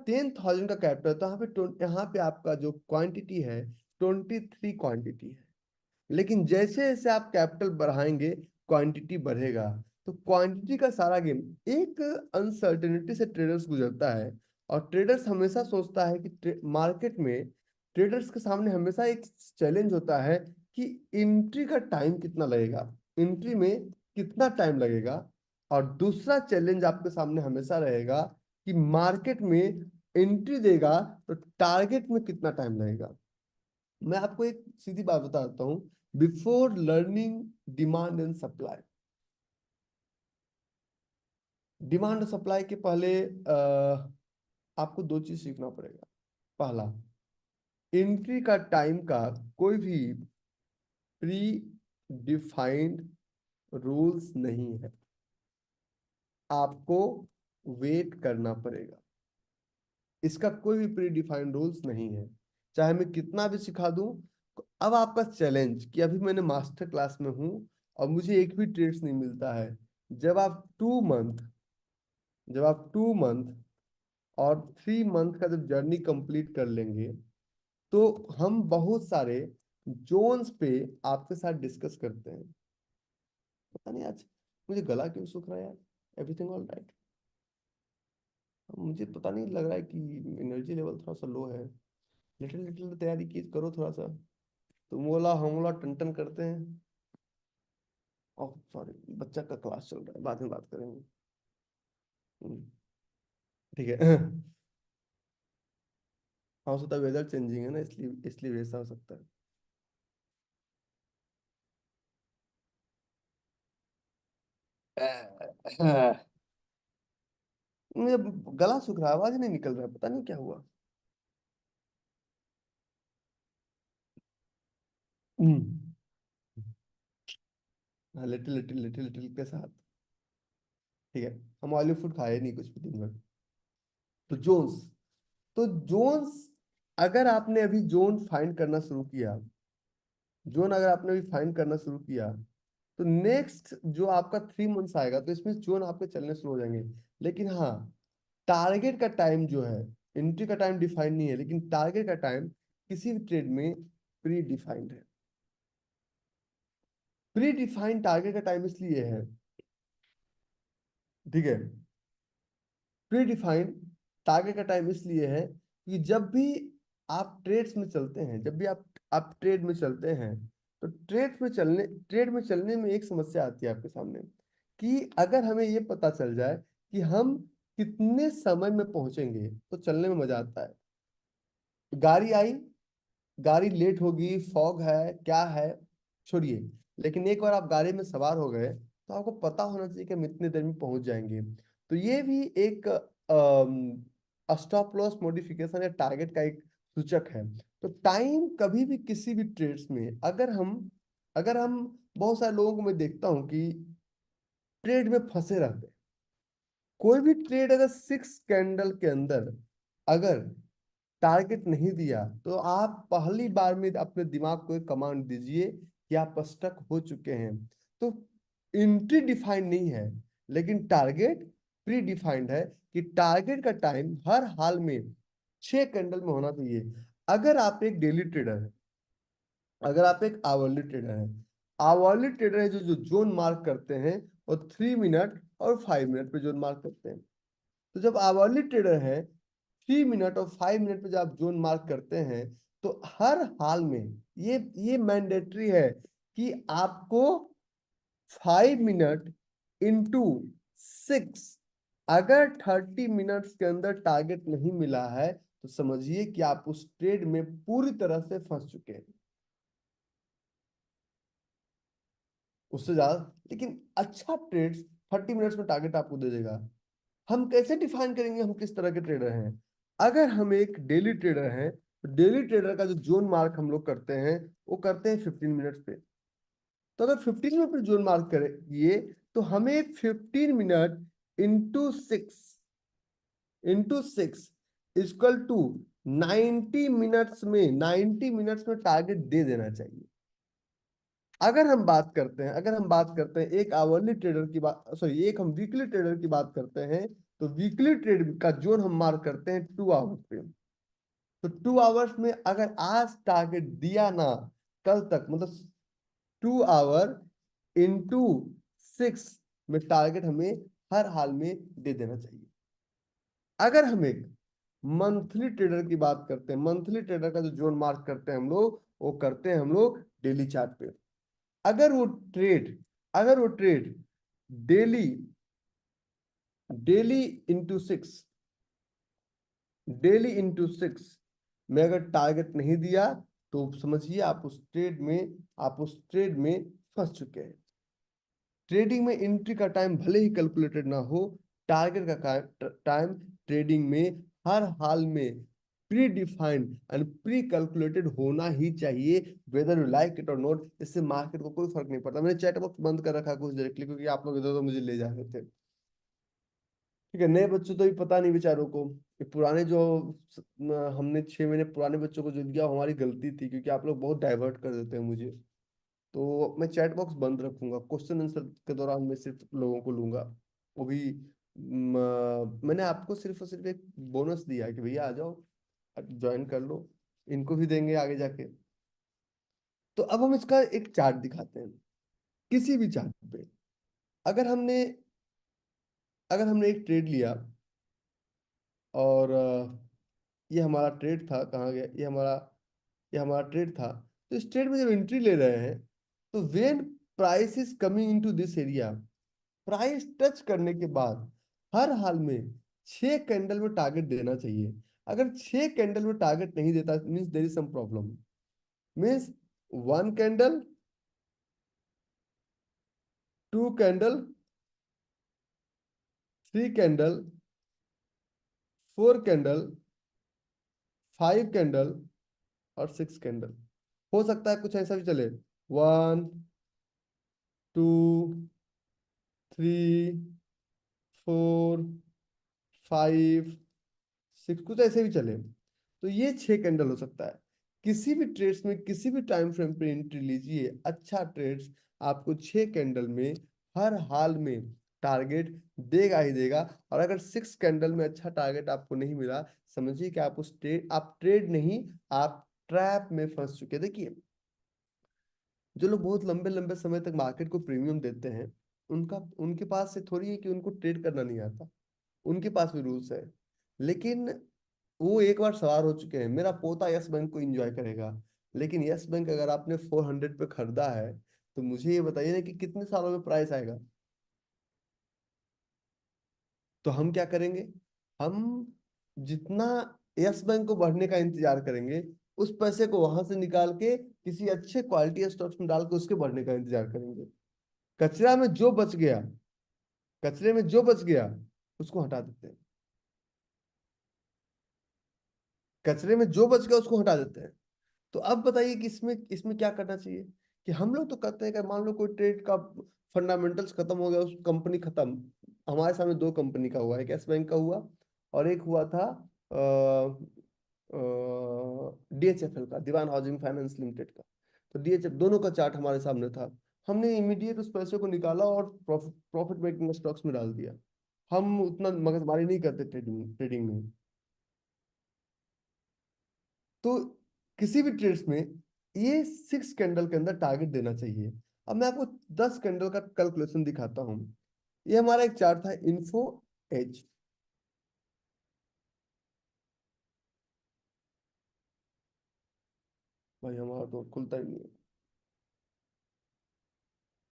10,000 का कैपिटल, तो यहाँ पे आपका जो क्वांटिटी है 23 क्वांटिटी है। लेकिन जैसे जैसे आप कैपिटल बढ़ाएंगे क्वांटिटी बढ़ेगा। तो क्वांटिटी का सारा गेम एक अनसर्टेनिटी से ट्रेडर्स गुजरता है। और ट्रेडर्स हमेशा सोचता है कि मार्केट में ट्रेडर्स के सामने हमेशा एक चैलेंज होता है कि एंट्री का टाइम कितना लगेगा, एंट्री में कितना टाइम लगेगा। और दूसरा चैलेंज आपके सामने हमेशा रहेगा कि मार्केट में एंट्री देगा तो टारगेट में कितना टाइम लगेगा। मैं आपको एक सीधी बात बताता हूँ। Before learning demand and supply, demand और सप्लाई के पहले आपको दो चीज सीखना पड़ेगा। पहला, एंट्री का टाइम का कोई भी प्री डिफाइंड रूल्स नहीं है, आपको वेट करना पड़ेगा। इसका कोई भी प्री डिफाइंड रूल्स नहीं है, चाहे मैं कितना भी सिखा दूं। अब आपका चैलेंज कि अभी मैंने मास्टर क्लास में हूं और मुझे एक भी ट्रेड्स नहीं मिलता है। जब आप 2 मंथ, जब आप 2 मंथ और 3 मंथ का जब जर्नी कंप्लीट कर लेंगे, तो हम बहुत सारे जोन्स पे आपके साथ डिस्कस करते हैं। पता नहीं आज मुझे गला क्यों सूख रहा है यार। Everything all right? मुझे पता नहीं लग रहा है कि एनर्जी लेवल थोड़ा सा लो है। लिटिल लिटिल तैयारी की करो थोड़ा सा। तुम बोला हम बोला टन टन करते हैं। ओह सॉरी, बच्चा का क्लास चल रहा है, बाद में बात करेंगे। हम्म, ठीक है। हो सकता है वेदर चेंजिंग है ना, इसलिए इसलिए वैसा हो सकता है। मुझे गला सूख रहा है, आवाज नहीं निकल रहा है, पता नहीं क्या हुआ। हम्म। हाँ, लिटिल लिटिल लिटिल लिटिल के साथ। ठीक है। हम ऑयली फूड खाए नहीं कुछ भी दिन भर। तो जोन्स, तो जोन्स, अगर आपने अभी जोन फाइंड करना शुरू किया, जोन अगर आपने अभी फाइंड करना शुरू किया, तो नेक्स्ट जो आपका 3 मंथ्स आएगा तो इसमें जोन आपके चलने शुरू हो जाएंगे। लेकिन हाँ, टारगेट का टाइम जो है, एंट्री का टाइम डिफाइंड नहीं है, लेकिन टारगेट का टाइम किसी भी ट्रेड में प्री डिफाइंड है। प्री डिफाइंड टारगेट का टाइम इसलिए है, ठीक है, प्री डिफाइंड टारगेट का टाइम इसलिए है कि जब भी आप ट्रेड्स में चलते हैं, जब भी आप ट्रेड में चलते हैं, तो ट्रेड में चलने में एक समस्या आती है आपके सामने कि अगर हमें ये पता चल जाए कि हम कितने समय में पहुंचेंगे तो चलने में मजा आता है। गाड़ी आई, गाड़ी लेट होगी, फॉग है, क्या है, छोड़िए। लेकिन एक बार आप गाड़ी में सवार हो गए तो आपको पता होना चाहिए कि हम इतने देर में पहुंच जाएंगे। तो ये भी एक स्टॉप लॉस मॉडिफिकेशन या टारगेट का एक सूचक है। तो टाइम कभी भी किसी भी ट्रेड्स में, अगर हम बहुत सारे लोगों को मैं देखता हूँ कि ट्रेड में फंसे रहते हैं। कोई भी ट्रेड अगर 6 कैंडल के अंदर अगर टारगेट नहीं दिया, तो आप पहली बार में अपने दिमाग को एक कमांड दीजिए कि आप स्टक हो चुके हैं। तो एंट्री डिफाइंड नहीं है, लेकिन टारगेट प्री डिफाइंड है कि टारगेट का टाइम हर हाल में 6 कैंडल में होना चाहिए। अगर आप एक डेली ट्रेडर है, अगर आप एक आवरली ट्रेडर है, आवरली ट्रेडर है जो जो जोन मार्क करते हैं, और 3 मिनट और 5 मिनट पे जोन मार्क करते हैं। तो जब आवरली ट्रेडर है, 3 मिनट और 5 मिनट पे जब आप जोन मार्क करते हैं, तो हर हाल में ये मैंडेटरी है कि आपको 5 मिनट इंटू 6, अगर 30 मिनट्स के अंदर टारगेट नहीं मिला है तो समझिए कि आप उस ट्रेड में पूरी तरह से फंस चुके हैं। उससे ज्यादा, लेकिन अच्छा ट्रेड 30 मिनट्स में टारगेट आपको दे देगा। हम कैसे डिफाइन करेंगे हम किस तरह के ट्रेडर हैं? अगर हम एक डेली ट्रेडर हैं, तो डेली ट्रेडर का जो जोन मार्क हम लोग करते हैं, वो करते हैं 15 मिनट्स पे। तो अगर 15 मिनट पे जोन मार्क करेंगे, तो हमें 15 minute into six equal to 90 minutes में टारगेट दे देना चाहिए। अगर हम बात करते हैं एक आवरली ट्रेडर की बात, सॉरी, एक हम वीकली ट्रेडर की बात करते हैं, तो वीकली ट्रेड का जोन हम मार्क करते हैं 2 आवर्स पे। तो 2 आवर्स में अगर आज टारगेट दिया ना, कल तक मतलब 2 आवर इंटू 6 में टारगेट हमें हर हाल में दे देना चाहिए। अगर हम एक मंथली ट्रेडर की बात करते हैं, मंथली ट्रेडर का जो जोन मार्क करते हैं हम लोग, वो करते हैं हम लोग डेली चार्ट पे। अगर वो ट्रेड अगर वो trade daily daily into six daily into six में अगर टारगेट नहीं दिया, तो समझिए आप उस ट्रेड में फंस चुके हैं। ट्रेडिंग में एंट्री का टाइम भले ही कैलकुलेटेड ना हो, टारगेट का टाइम ट्रेडिंग में हर हाल में pre defined and pre calculated होना ही चाहिए, वेदर यू लाइक इट और नॉट। इससे मार्केट को कोई फर्क नहीं पड़ता। मैंने चैट बॉक्स बंद कर रखा कुछ डायरेक्टली, क्योंकि आप लोग इधर उधर मुझे ले जा रहे थे। ठीक है, नए बच्चों तो भी पता नहीं बेचारों को। ये पुराने जो हमने 6 महीने पुराने बच्चों को जो दिया, हमारी गलती थी, क्योंकि आप लोग बहुत डाइवर्ट कर देते हैं मुझे। तो मैं चैट बॉक्स बंद रखूंगा, क्वेश्चन आंसर के दौरान मैं सिर्फ लोगों को लूंगा। वो भी मैंने आपको सिर्फ और सिर्फ एक बोनस दिया है कि भैया आ जाओ, ज्वाइन कर लो। इनको भी देंगे आगे जाके। तो अब हम इसका एक चार्ट दिखाते हैं, किसी भी चार्ट पे। अगर हमने अगर हमने एक ट्रेड लिया, और ये हमारा ट्रेड था, कहाँ गया ये हमारा ट्रेड था। तो इस ट्रेड में जब एंट्री ले रहे हैं, तो when price is coming into this area, price touch करने के बाद हर हाल में 6 कैंडल में टारगेट देना चाहिए। अगर 6 कैंडल में टारगेट नहीं देता, means there is some problem. Means 1 candle, 2 candle, 3 candle, 4 candle, 5 candle और 6 कैंडल। हो सकता है कुछ ऐसा भी चले, 1, 2, 3, 4, 5, 6, कुछ ऐसे भी चले। तो ये 6 कैंडल हो सकता है। किसी भी ट्रेड्स में किसी भी टाइम फ्रेम पे एंट्री लीजिए, अच्छा ट्रेड्स आपको 6 कैंडल में हर हाल में टारगेट देगा ही देगा। और अगर 6 कैंडल में अच्छा टारगेट आपको नहीं मिला, समझिए कि आप ट्रेड नहीं, आप ट्रैप में फंस चुके। देखिए, जो लोग बहुत लंबे लंबे समय तक मार्केट को प्रीमियम देते हैं, उनका उनके पास से थोड़ी है कि उनको ट्रेड करना नहीं आता। उनके पास भी रूल्स है। लेकिन वो एक बार सवार हो चुके हैं। मेरा पोता यस बैंक को एंजॉय करेगा। लेकिन यस बैंक अगर आपने 400 पे खरीदा है, तो मुझे ये बताइए ना कि कितने सालों में प्राइस आएगा। तो हम क्या करेंगे, हम जितना यस बैंक को बढ़ने का इंतजार करेंगे, उस पैसे को वहां से निकाल के किसी अच्छे क्वालिटी स्टॉक्स में डाल के उसके बढ़ने का इंतजार करेंगे। कचरा में जो बच गया कचरे में जो बच गया उसको हटा देते हैं। कचरे में जो बच गया उसको हटा देते हैं। तो अब बताइए कि इसमें इसमें क्या करना चाहिए। कि हम लोग तो कहते हैं कि मान लो कोई ट्रेड का फंडामेंटल्स खत्म हो गया, उस कंपनी खत्म। हमारे सामने 2 कंपनी का हुआ, एक यस बैंक का हुआ, और एक हुआ था DHFL का, दीवान हाउसिंग फाइनेंस लिमिटेड का। तो DHF दोनों का चार्ट हमारे सामने था। हमने इमीडिएट उस पैसे को निकाला और प्रॉफिट मेकिंग स्टॉक्स में डाल दिया। हम उतना मगजमारी नहीं करते ट्रेडिंग ट्रेडिंग में। तो किसी भी ट्रेड्स में ये 6 कैंडल के अंदर टारगेट देना चाहिए। अब मैं आपको 10 कैंडल का कैलकुलेशन दिखाता हूँ। ये हमारा एक चार्ट था, इन्फो एज। भाई हमारा तो खुलता ही नहीं है।